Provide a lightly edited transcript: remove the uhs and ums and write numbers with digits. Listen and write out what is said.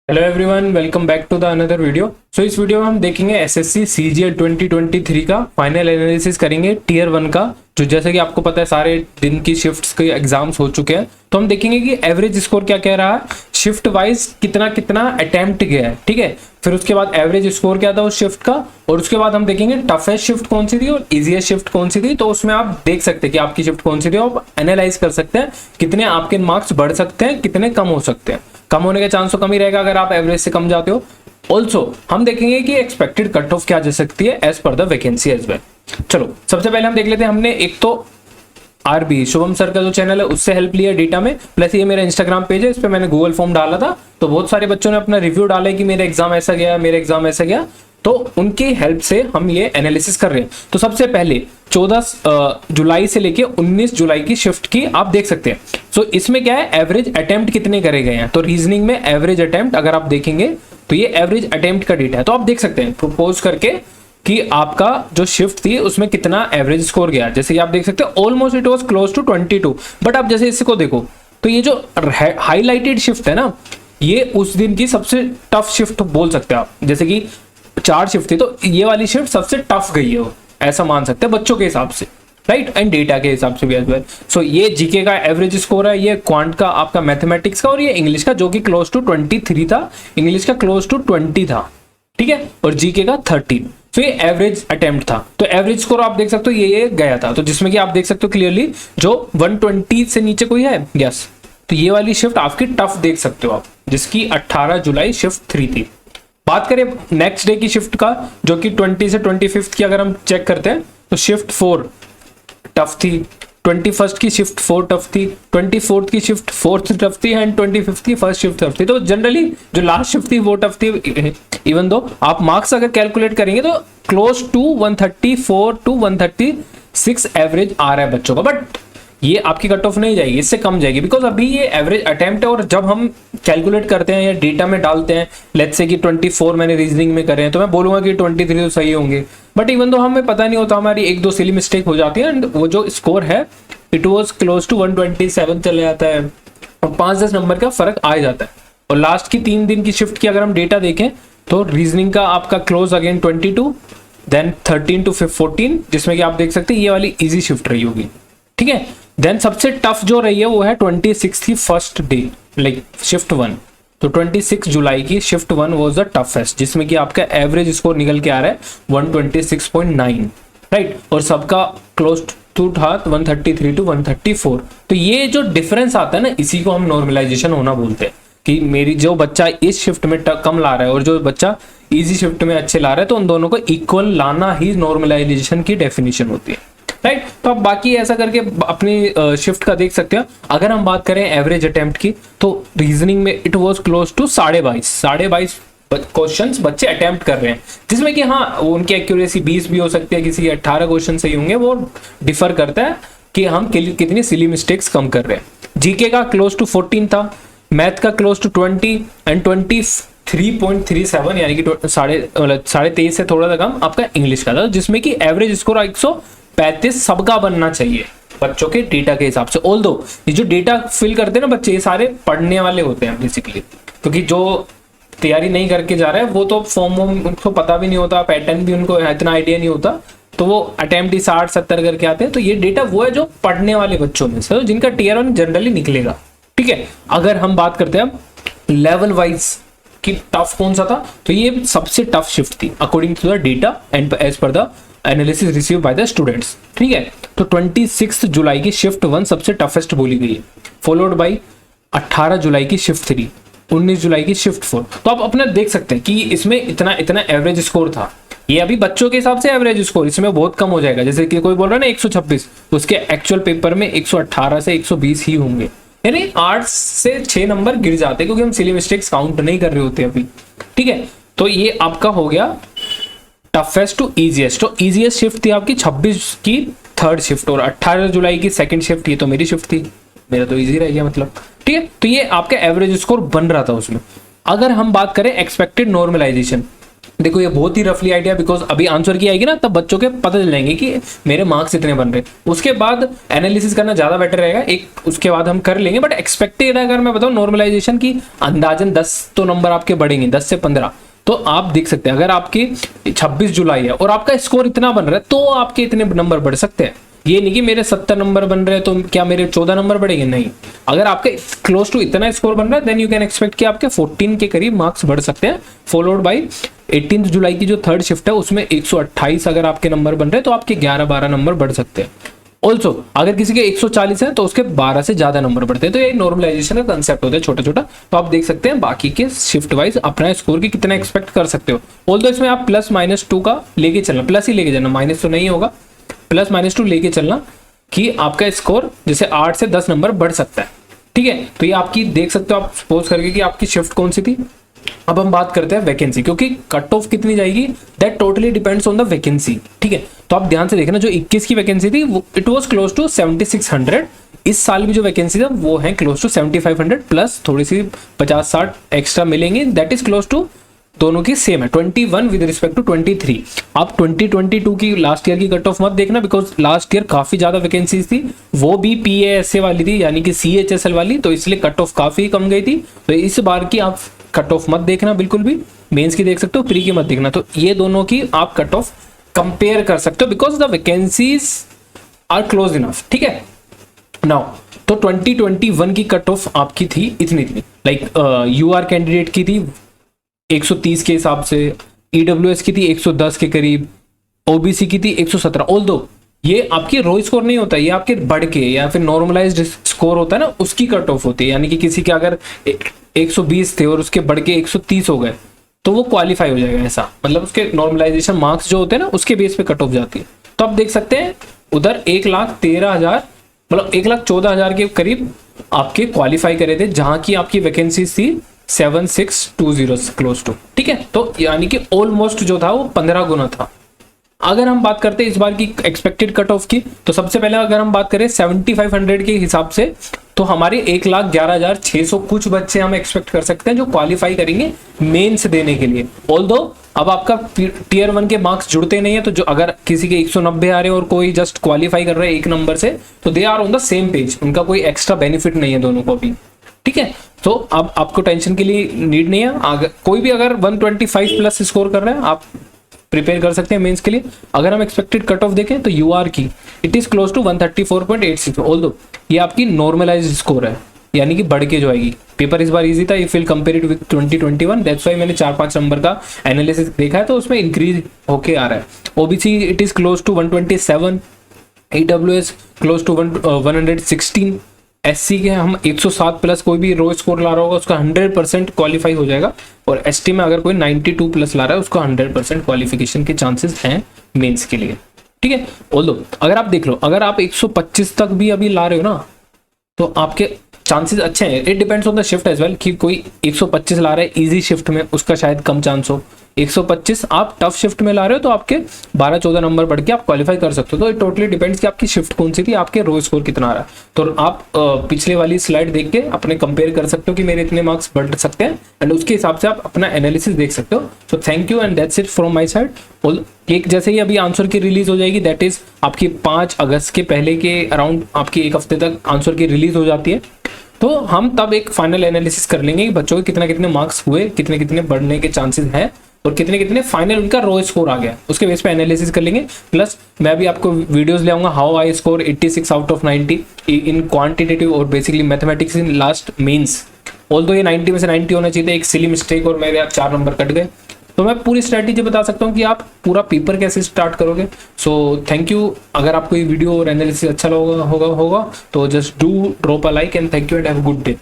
Hello everyone, welcome back to the another video. So इस video में हम देखेंगे एसएससी सीजीएल 2023 का फाइनल एनालिसिस करेंगे टीयर 1 का। जो जैसे कि आपको पता है सारे दिन की शिफ्ट्स के एग्जाम्स हो चुके हैं, तो हम देखेंगे कि एवरेज स्कोर क्या कह रहा है, शिफ्ट वाइज कितना कितना अटेम्प्ट गया है। ठीक है, फिर उसके बाद एवरेज स्कोर क्या था उस शिफ्ट का, और उसके बाद हम देखेंगे टफेस्ट शिफ्ट कौन सी थी और इजीएस्ट शिफ्ट कौन सी थी। तो उसमें आप देख सकते हैं कि आपकी शिफ्ट कौन सी थी, आप एनालाइज कर सकते हैं कितने आपके मार्क्स बढ़ सकते हैं, कितने कम हो सकते हैं। कम होने का चांस तो कम ही रहेगा अगर आप एवरेज से कम जाते हो। ऑल्सो हम देखेंगे कि एक्सपेक्टेड कट ऑफ क्या जा सकती है as per the vacancy as well. चलो सबसे पहले हम देख लेते हैं, हमने एक तो आरबी शुभम सर का जो चैनल है उससे हेल्प लिया डेटा में, प्लस ये मेरा इंस्टाग्राम पेज है, इस पे मैंने गूगल फॉर्म डाला था, तो बहुत सारे बच्चों ने अपना रिव्यू डाला है कि मेरा एग्जाम ऐसा गया, मेरा एग्जाम ऐसा गया, तो उनकी हेल्प से हम ये एनालिसिस कर रहे हैं। तो सबसे पहले 14 जुलाई से लेके 19 जुलाई की शिफ्ट की आप देख सकते हैं। सो इसमें क्या है, एवरेज अटेम्प्ट कितने करे गए हैं। तो रीजनिंग में एवरेज अटेम्प्ट अगर आप देखेंगे तो ये एवरेज अटेम्प्ट का डेटा है। तो आप देख सकते हैं प्रोपोज करके कि आपका जो शिफ्ट थी उसमें कितना एवरेज स्कोर गया। जैसे कि आप देख सकते हैं almost it was close to 22। But आप जैसे इसको देखो तो ये जो हाईलाइटेड शिफ्ट है ना, ये उस दिन की सबसे टफ शिफ्ट बोल सकते हैं आप। जैसे कि 4 शिफ्ट थी तो ये वाली शिफ्ट सबसे टफ गई है, ऐसा मान सकते हैं बच्चों के हिसाब से, राइट, एंड डेटा के हिसाब से भी एज वेल। सो ये जीके का एवरेज स्कोर है, ये क्वांट का आपका मैथमेटिक्स का, और ये इंग्लिश का जो कि क्लोज टू 23 था, इंग्लिश का क्लोज टू 20 था, ठीक है, और जीके का 13। तो ये एवरेज अटेम्प्ट था। तो एवरेज स्कोर आप देख सकते हो ये गया था, तो जिसमें कि आप देख सकते हो क्लियरली जो 120 से नीचे कोई है, यस, तो ये वाली शिफ्ट आपकी टफ देख सकते हो आप, जिसकी 18 जुलाई शिफ्ट 3 थी। बात करें नेक्स्ट डे की शिफ्ट का, जो कि 20 से 25 की अगर हम चेक करते हैं तो शिफ्ट 4 टफ थी, 21 की शिफ्ट 4 टफ थी, 24 की शिफ्ट 4 टफ थी, एंड 25 की फर्स्ट शिफ्ट टफ थी। तो जनरली जो लास्ट शिफ्ट थी वो टफ थी। इवन दो आप मार्क्स अगर कैलकुलेट करेंगे तो क्लोज टू 134 टू 136 एवरेज आ रहा है बच्चों का, बट ये आपकी कट ऑफ नहीं जाएगी, इससे कम जाएगी, बिकॉज अभी ये एवरेज अटेम्प्ट है। और जब हम कैलकुलेट करते हैं या डेटा में डालते हैं, लेट्स से कि 24 मैंने रीजनिंग में करे हैं, तो मैं बोलूंगा कि 23 तो सही होंगे, बट इवन दो हमें पता नहीं होता, हमारी 1-2 सिली मिस्टेक हो जाती है, एंड वो जो स्कोर है इट वॉज क्लोज टू 127 चले जाता है, और 5-10 नंबर का फर्क आ जाता है। और लास्ट की 3 दिन की शिफ्ट की अगर हम डेटा देखें तो रीजनिंग का आपका क्लोज अगेन 22, देन 13 टू 14, जिसमें कि आप देख सकते हैं ये वाली इजी शिफ्ट रही होगी, ठीक है। देन सबसे टफ जो रही है वो है 26 की फर्स्ट डे, लाइक शिफ्ट 1। तो 26 जुलाई की शिफ्ट 1 वाज द टफेस्ट, जिसमें कि आपका एवरेज स्कोर निकल के आ रहा है 126.9, राइट, और सबका क्लोज टू था 133 टू 134। तो ये जो डिफरेंस आता है ना, इसी को हम नॉर्मलाइजेशन होना बोलते हैं, कि मेरी जो बच्चा इस शिफ्ट में कम ला रहा है और जो बच्चा इजी शिफ्ट में अच्छे ला रहा है, तो उन दोनों को इक्वल लाना ही नॉर्मलाइजेशन की डेफिनेशन होती है, राइट। तो अब बाकी ऐसा करके अपनी शिफ्ट का देख सकते हैं। अगर हम बात करें एवरेज अटेम्प्ट की, तो रीजनिंग में it was close to 22.5 questions बच्चे अटेम्प्ट कर रहे हैं, जिसमें कि हाँ उनकी एक्यूरेसी 20 भी हो सकती है, किसी के 18 क्वेश्चन सही होंगे, वो डिफर करता है कि हम कितनी सिली मिस्टेक्स कम कर रहे हैं। जीके का क्लोज टू 14 था, मैथ का क्लोज टू 20 एंड 23.37, यानी कि 23.5 से थोड़ा सा कम आपका इंग्लिश का था, जिसमें कि एवरेज स्कोर 135 सबका बनना चाहिए बच्चों के डेटा के हिसाब से। ऑल्दो ये जो डेटा फिल करते हैं ना बच्चे, ये सारे पढ़ने वाले होते हैं बेसिकली, क्योंकि जो तैयारी नहीं करके जा रहे हैं वो तो फॉर्म उनको पता भी नहीं होता, पैटर्न भी उनको इतना आइडिया नहीं होता, तो वो अटेम्प्ट ही 60-70 करके आते हैं। तो ये डेटा वो है जो पढ़ने वाले बच्चों में से, जिनका टीयर 1 जनरली निकलेगा, ठीक है। अगर हम बात करते हैं लेवल वाइज कि टफ कौन सा था, तो ये सबसे टफ शिफ्ट थी according to the data and as per the analysis receive by the students, ठीक है। तो 26 जुलाई की शिफ्ट 1 सबसे टफेस्ट बोली गई है, फॉलोड बाय 18 जुलाई की शिफ्ट 3, 19 जुलाई की शिफ्ट 4। तो आप अपना देख सकते हैं कि इसमें इतना एवरेज स्कोर था। ये अभी बच्चों के हिसाब से एवरेज स्कोर इसमें बहुत कम हो जाएगा। जैसे कि कोई बोल रहा है ना 126, उसके एक्चुअल पेपर में 118 से 120 ही होंगे, यानी 8 से 6 नंबर गिर जाते हैं, क्योंकि हम सिली मिस्टेक्स काउंट नहीं कर रहे होते अभी, ठीक है। तो ये आपका हो गया टफेस्ट टू इजीएस्ट। तो इजीएस्ट शिफ्ट थी आपकी 26 की थर्ड शिफ्ट, और 18 जुलाई की सेकंड शिफ्ट, ये तो मेरी शिफ्ट थी, मेरा तो इजी रह गया मतलब, ठीक है। तो ये आपका एवरेज स्कोर बन रहा था उसमें। अगर हम बात करें एक्सपेक्टेड नॉर्मलाइजेशन, देखो ये बहुत ही रफली आइडिया, बिकॉज अभी आंसर की आएगी ना तब बच्चों के पता चल जाएंगे कि मेरे मार्क्स इतने बन रहे, उसके बाद एनालिसिस करना ज्यादा बेटर रहेगा। एक उसके बाद हम कर लेंगे, बट एक्सपेक्टेड अगर मैं बताऊं नॉर्मलाइजेशन की अंदाजन 10 तो नंबर आपके बढ़ेंगे, 10 से 15। तो आप देख सकते हैं अगर आपकी 26 जुलाई है और आपका स्कोर इतना बन रहा है तो आपके इतने नंबर बढ़ सकते हैं। ये नहीं कि मेरे 70 नंबर बन रहे हैं तो क्या मेरे 14 नंबर बढ़ेंगे, नहीं। अगर आपके क्लोज टू इतना स्कोर बन रहा है देन यू कैन एक्सपेक्ट कि आपके 14 के करीब मार्क्स बढ़ सकते हैं। फॉलोड बाय 18 जुलाई की जो थर्ड शिफ्ट है उसमें 128 अगर आपके नंबर बन रहे हैं तो आपके 11-12 नंबर बढ़ सकते हैं। ऑल्सो अगर किसी के 140 है तो उसके 12 से ज्यादा नंबर बढ़ते हैं। तो ये नॉर्मलाइजेशन का कंसेप्ट होता है छोटा छोटा। तो आप देख सकते हैं बाकी के शिफ्ट वाइज अपना स्कोर की कितना एक्सपेक्ट कर सकते हो। ऑल्दो इसमें आप +-2 का लेके चलना, प्लस ही लेके जाना, माइनस तो नहीं होगा, +-2 लेके चलना कि आपका स्कोर जैसे 8 से 10 नंबर बढ़ सकता है। ठीक है, तो ये आपकी देख सकते हो आप सपोज करके कि आपकी शिफ्ट कौन सी थी। अब हम बात करते हैं वैकेंसी, क्योंकि कट ऑफ कितनी जाएगी that totally depends on the vacancy. ठीक है, तो आप ध्यान से देखना जो 21 की वैकेंसी थी वो इट वाज क्लोज टू 7600। इस साल भी जो वैकेंसी था वो है क्लोज टू 7500 प्लस थोड़ी सी 50-60 एक्स्ट्रा मिलेंगे, दैट इज क्लोज टू दोनों की सेम है 21 विद रिस्पेक्ट टू 23। आप 2022 की लास्ट ईयर की कट ऑफ मत देखना, बिकॉज लास्ट ईयर काफी ज्यादा वैकेंसीज थी, वो भी PASA वाली थी यानी कि CHSL वाली, तो इसलिए कट ऑफ काफी कम गई थी। तो इस बार की आप कट ऑफ मत देखना बिल्कुल भी, मेंस की देख सकते हो, प्री की मत देखना। तो ये दोनों की आप कट ऑफ कंपेयर कर सकते हो because the vacancies are close enough. ठीक है, नाउ तो 2021 की कट ऑफ आपकी थी इतनी थी, लाइक UR कैंडिडेट की थी 130 के हिसाब से, EWS की थी 110 के करीब, OBC की थी 117। ऑल्दो ये आपकी रो स्कोर नहीं होता, ये आपके बढ़ के या फिर नॉर्मलाइज्ड स्कोर होता है ना उसकी कट ऑफ होती है। यानी कि किसी के अगर 120 थे और उसके बढ़ के 130 हो गए तो वो क्वालिफाई हो जाएगा, ऐसा मतलब उसके नॉर्मलाइजेशन मार्क्स जो होते हैं ना उसके बेस पे कट ऑफ जाती है। तो आप देख सकते हैं उधर 1,13,000 मतलब 1,14,000 के करीब आपके क्वालिफाई करे थे, जहां की आपकी वैकेंसी थी 7620 क्लोज टू। ठीक है, तो यानी कि ऑलमोस्ट जो था वो 15 गुना था। अगर हम बात करते हैं इस बार की एक्सपेक्टेड कट ऑफ की, तो सबसे पहले अगर हम बात करें 7500 के हिसाब से तो हमारे 1,11,600 कुछ बच्चे हम एक्सपेक्ट कर सकते हैं जो क्वालिफाई करेंगे मेंस देने के लिए। ऑल्दो अब आपका टीयर 1 के मार्क्स जुड़ते नहीं है, तो जो अगर किसी के 190 आ रहे हैं और कोई जस्ट क्वालिफाई कर रहे हैं एक नंबर से, तो they are on the same page, उनका कोई एक्स्ट्रा बेनिफिट नहीं है दोनों को भी। ठीक है, तो अब आपको टेंशन के लिए नीड नहीं है। कोई भी अगर 125 प्लस स्कोर कर रहे हैं आप प्रिपेयर कर सकते हैं मेंस के लिए। अगर हम एक्सपेक्टेड कट ऑफ देखें तो UR की it is close to 134.86, although ये आपकी नॉर्मलाइज्ड स्कोर है, यानी कि बढ़ के जो आएगी। पेपर इस बार इजी था if will compare it with 2021, that's why मैंने 4-5 नंबर का एनालिसिस देखा है तो उसमें इंक्रीज होके आ रहा है। OBC it is close to 127, EWS close to 116, SC के हम 107 प्लस कोई भी रो स्कोर ला रहा होगा उसका 100% क्वालिफाई हो जाएगा, और ST में अगर कोई 92 प्लस ला रहा है उसका 100% क्वालिफिकेशन के चांसेस हैं मेंस के लिए। ठीक है, ऑल्दो अगर आप देख लो अगर आप 125 तक भी अभी ला रहे हो ना तो आपके चांसेस अच्छे हैं। It depends on the shift as well, कि कोई 125 ला रहा है इजी शिफ्ट में उसका शायद कम चांस हो, 125 आप टफ शिफ्ट में ला रहे हो तो आपके 12-14 नंबर बढ़ के आप क्वालिफाई कर सकते हो। तो इट टोटली डिपेंड्स कि आपकी शिफ्ट कौन सी थी, आपके रो स्कोर कितना आ रहा है। तो आप पिछले वाली स्लाइड देख के अपने कंपेयर कर सकते हो कि मेरे इतने मार्क्स बढ़ सकते हैं, एंड उसके हिसाब से आप अपना एनालिसिस देख सकते हो। So thank you and that's it from my side. एक जैसे ही अभी आंसर की रिलीज हो जाएगी, दैट इज आपकी 5 अगस्त के पहले के अराउंड आपकी एक हफ्ते तक आंसर की रिलीज हो जाती है, तो हम तब एक फाइनल एनालिसिस कर लेंगे कि बच्चों के कितने कितने मार्क्स हुए, कितने कितने बढ़ने के चांसेस हैं और कितने कितने फाइनल उनका रो स्कोर आ गया, उसके बेस पे एनालिसिस कर लेंगे। प्लस मैं भी आपको वीडियोस ले आऊंगा how I score 86 out of 90 in quantitative और basically mathematics in last Mains. Although ये 90 में से 90 होना चाहिए था, एक सिली मिस्टेक और मेरे 4 नंबर कट गए। तो मैं पूरी स्ट्रैटेजी बता सकता हूँ कि आप पूरा पेपर कैसे स्टार्ट करोगे। So thank you. अगर आपको ये वीडियो और एनालिसिस अच्छा होगा तो just do drop a like and thank you and have a good day.